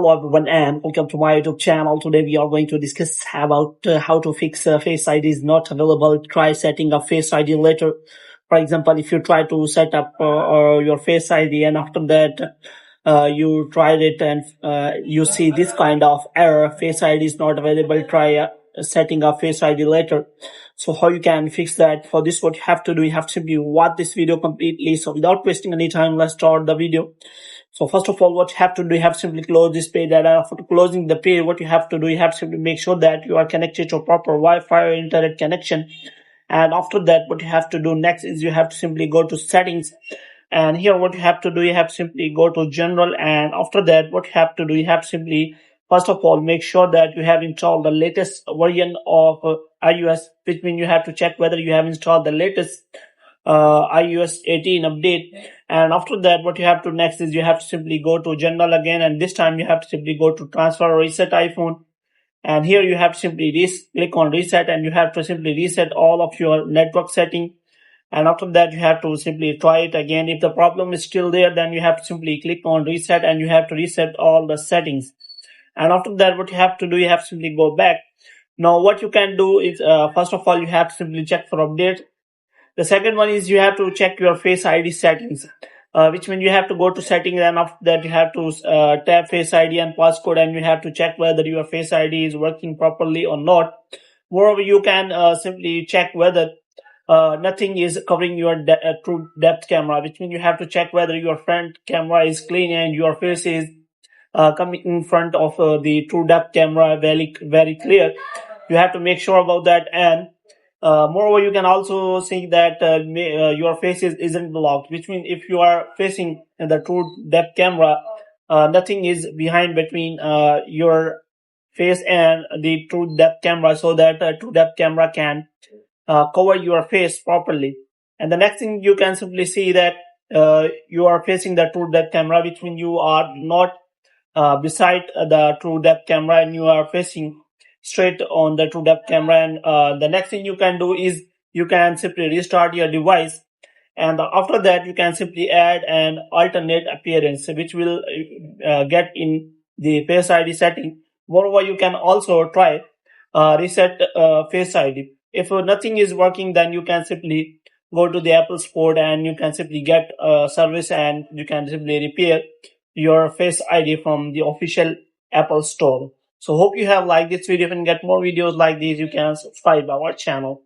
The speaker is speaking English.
Hello everyone and welcome to my YouTube channel. Today we are going to discuss about how to fix Face ID is not available. Try setting up Face ID later. For example, if you try to set up your Face ID and after that you tried it and you see this kind of error, Face ID is not available, try setting up Face ID later. So how you can fix that? For this, what you have to do, you have to simply watch this video completely. So without wasting any time, let's start the video. So first of all, what you have to do, you have to simply close this page, and after closing the page, what you have to do, you have to simply make sure that you are connected to a proper Wi-Fi or internet connection. And after that, what you have to do next is you have to simply go to settings. And here what you have to do, you have to simply go to general, and after that, what you have to do, you have to simply, first of all, make sure that you have installed the latest version of iOS, which means you have to check whether you have installed the latest iOS 18 update. And after that, what you have to next is you have to simply go to general again, and this time you have to simply go to transfer or reset iPhone. And here you have to simply click on reset, and you have to simply reset all of your network setting. And after that, you have to simply try it again. If the problem is still there, then you have to simply click on reset, and you have to reset all the settings. And after that, what you have to do, you have to simply go back. Now what you can do is first of all, you have to simply check for update. The second one is you have to check your Face ID settings, which means you have to go to settings, and after that you have to tap Face ID and passcode, and you have to check whether your Face ID is working properly or not. Moreover, you can simply check whether nothing is covering your true depth camera, which means you have to check whether your front camera is clean and your face is coming in front of the true depth camera very clear. You have to make sure about that. And moreover, you can also see that your face isn't blocked, which means if you are facing the true depth camera, nothing is behind between your face and the true depth camera, so that true depth camera can cover your face properly. And the next thing, you can simply see that you are facing the true depth camera, which means you are not beside the true depth camera, and you are facing straight on the true depth camera. And the next thing you can do is you can simply restart your device, and after that you can simply add an alternate appearance, which will get in the Face ID setting. Moreover, you can also try reset Face ID. If nothing is working, then you can simply go to the Apple Store, and you can simply get service, and you can simply repair your Face ID from the official Apple Store. So hope you have liked this video. If you can get more videos like these, you can subscribe our channel.